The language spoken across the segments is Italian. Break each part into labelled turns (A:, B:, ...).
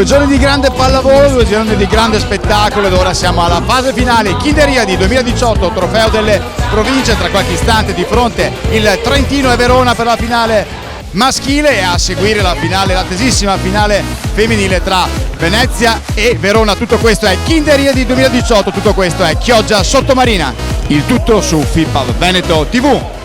A: 2 giorni di grande pallavolo, 2 giorni di grande spettacolo ed ora siamo alla fase finale. Kinderiadi 2018, trofeo delle province, tra qualche istante di fronte il Trentino e Verona per la finale maschile e a seguire la finale, l'attesissima finale femminile tra Venezia e Verona. Tutto questo è Kinderiadi 2018, tutto questo è Chioggia Sottomarina. Il tutto su FIPAV Veneto TV.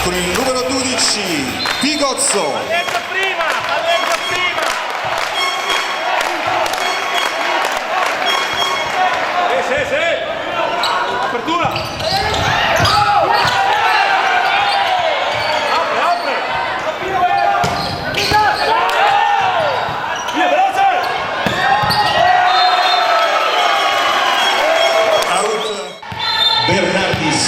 B: Con il numero 12 Pigozzo.
C: Palleggia prima. Sì. Apertura. Apre. Via, veloce.
B: Out Bernardis.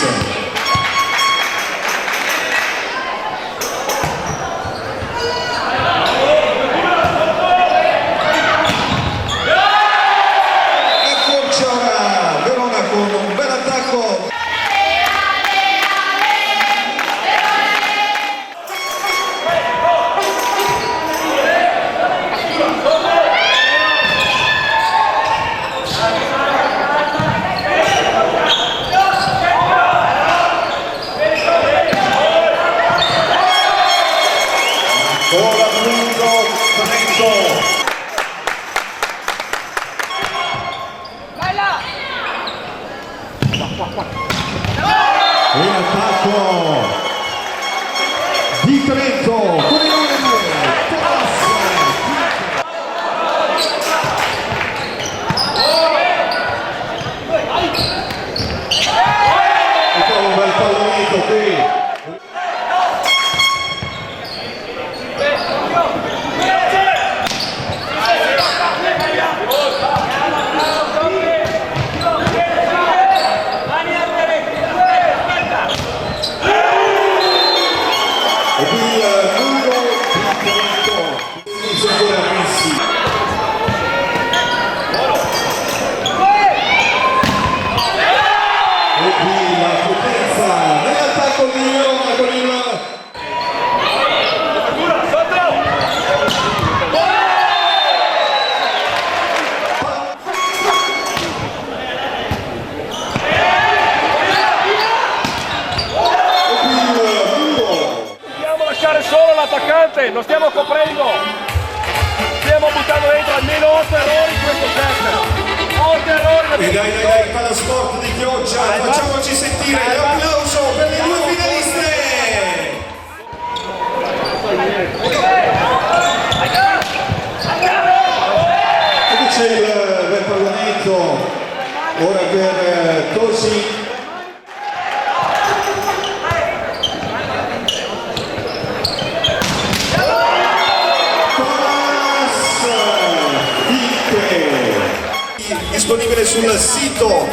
B: In attacco di Trento con il numero 2 e poi un bel pallonetto qui.
C: Lo stiamo coprendo, stiamo buttando dentro almeno 8 errori in questo set. 8 errori.
B: E dai, Palasport di Chioggia, facciamoci sentire l'applauso per le 2 finaliste. E qui c'è il bel pallonetto, ora per Tosi. Disponibile sul sito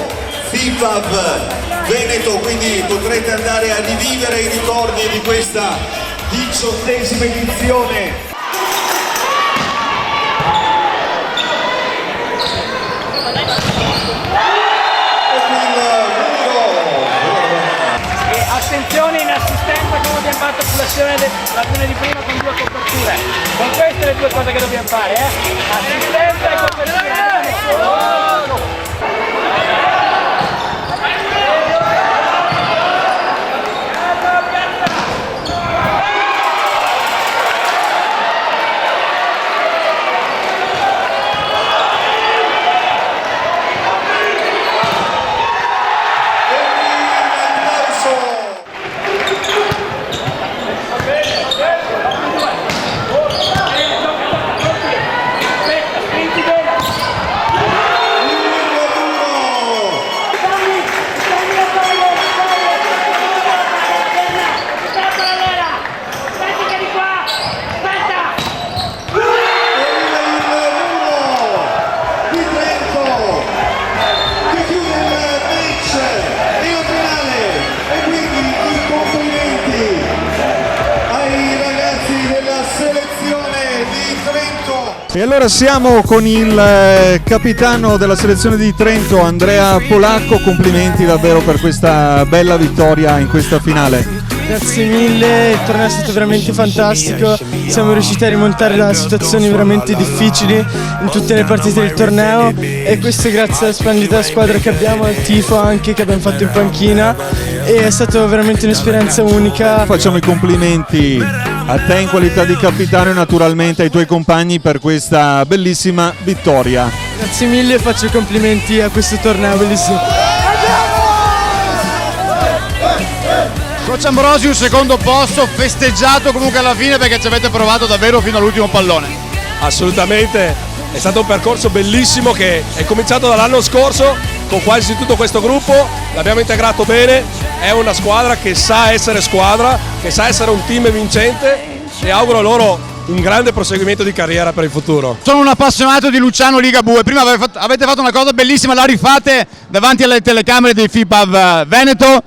B: FIPAV Veneto, quindi potrete andare a rivivere i ricordi di questa 18ª edizione.
C: E attenzione in assistenza come abbiamo fatto sull'azione di prima con 2 coperture. Con queste le 2 cose che dobbiamo fare, assistenza e copertura.
D: E allora siamo con il capitano della selezione di Trento, Andrea Polacco. Complimenti davvero per questa bella vittoria in questa finale.
E: Grazie mille, il torneo è stato veramente fantastico, siamo riusciti a rimontare da situazioni veramente difficili in tutte le partite del torneo e questo è grazie alla splendida squadra che abbiamo, al tifo anche che abbiamo fatto in panchina, e è stata veramente un'esperienza unica.
D: Facciamo i complimenti a te in qualità di capitano e naturalmente ai tuoi compagni per questa bellissima vittoria.
E: Grazie mille e faccio i complimenti a questo torneo bellissimo.
A: Coach Ambrosius, secondo posto, festeggiato comunque alla fine perché ci avete provato davvero fino all'ultimo pallone.
F: Assolutamente, è stato un percorso bellissimo che è cominciato dall'anno scorso con quasi tutto questo gruppo, l'abbiamo integrato bene, è una squadra che sa essere squadra, che sa essere un team vincente e auguro loro un grande proseguimento di carriera per il futuro.
A: Sono un appassionato di Luciano Ligabue, prima avete fatto una cosa bellissima, la rifate davanti alle telecamere dei FIPAV Veneto.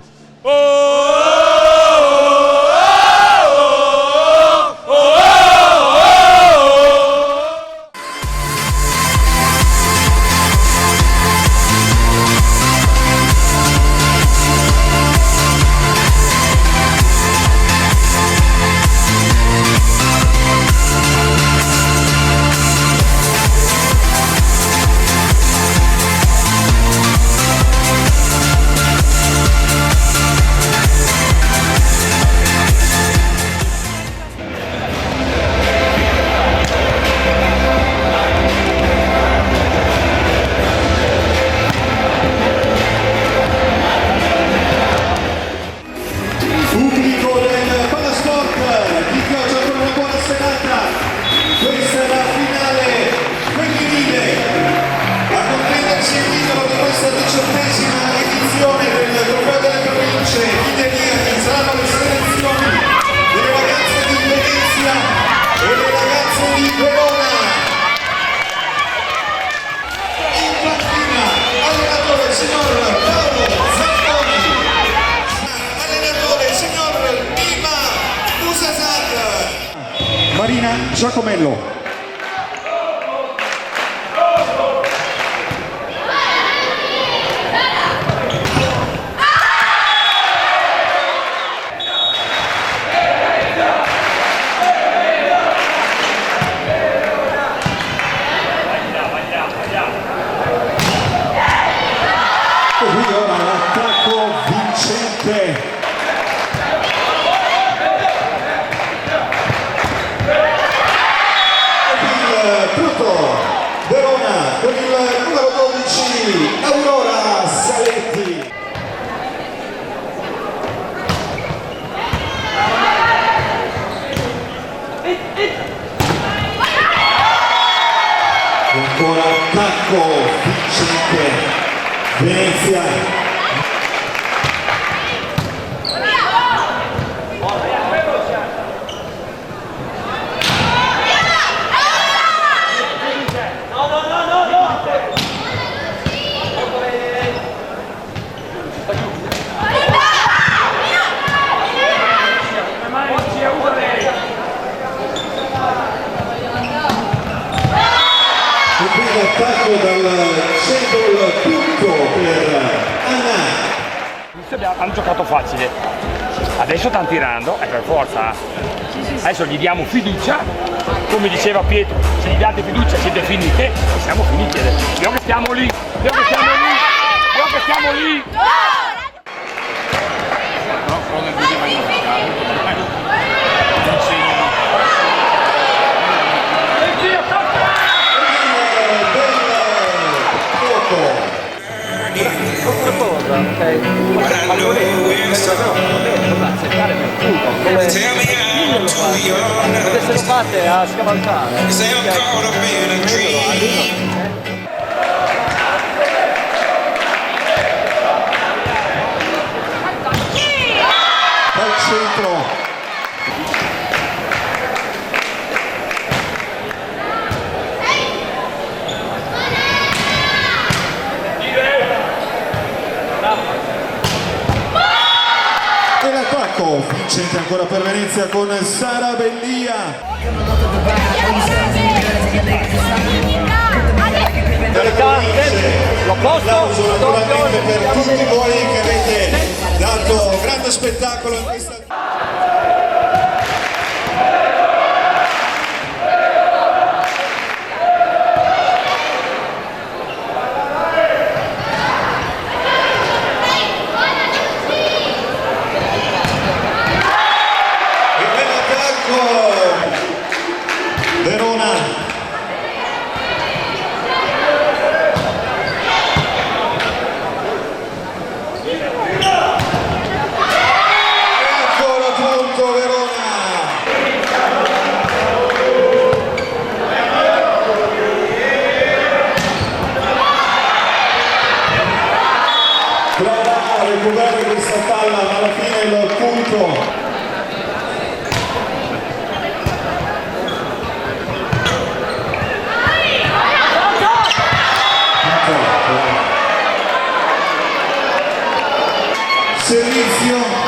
B: Pubblico del Palasport, vi piace ancora una buona serata. Questa è la finale femminile. A comprenderci il titolo di questa 18ª edizione del Trofeo delle Province di Denia, che saranno le selezioni delle ragazze di Venezia e le ragazze di Verona. In panchina, allenatore signor Paolo Zacconi. Allenatore signor Dima Musasad. Marina Giacomello. E qui ora l'attacco vincente. Tutto Verona con il numero 12 Aurora Saletti. E ancora attacco vincente Venezia. Il primo attacco dal centro, il punto per Anna.
C: Hanno giocato facile, adesso stanno tirando e per forza. Adesso gli diamo fiducia, come diceva Pietro, se gli date fiducia siete finite e siamo finiti adesso. Io che stiamo lì, io che stiamo lì, io che stiamo lì.
E: Se lo fate a scavalcare.
B: Dal centro. E l'attacco Polacco, vincente ancora per Venezia con Sara Bellia. Applauso naturalmente per tutti voi che avete dato grande spettacolo in questa... Verona. Ancora pronto Verona. Prova a recuperare questa palla, ma alla fine il punto. Servizio.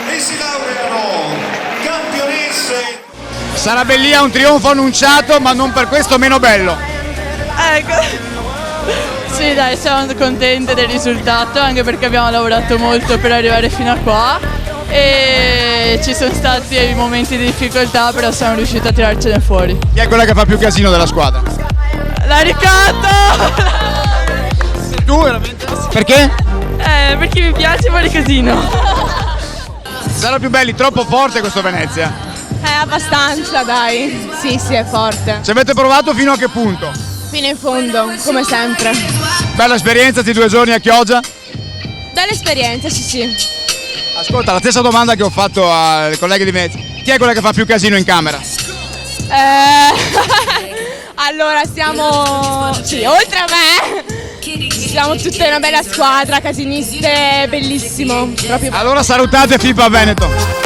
B: E si laureano campionesse.
A: Sara Bellia, un trionfo annunciato, ma non per questo meno bello.
G: Ecco. Sì, dai, siamo contenti del risultato, anche perché abbiamo lavorato molto per arrivare fino a qua e ci sono stati momenti di difficoltà, però siamo riusciti a tirarcene fuori.
A: Chi è quella che fa più casino della squadra?
G: La Riccardo!
A: Tu veramente? Perché?
G: Perché mi piace fare casino.
A: Sarà più belli, troppo forte questo Venezia.
H: Abbastanza, dai. Sì, sì, è forte.
A: Ci avete provato fino a che punto?
H: Fino in fondo, come sempre.
A: Bella esperienza, questi 2 giorni a Chioggia.
H: Bella esperienza, sì, sì.
A: Ascolta, la stessa domanda che ho fatto ai colleghi di Venezia. Chi è quella che fa più casino in camera?
H: Allora, siamo... Sì, oltre a me, siamo tutte una bella squadra, casiniste, bellissimo. Proprio...
A: Allora salutate FIBA Veneto.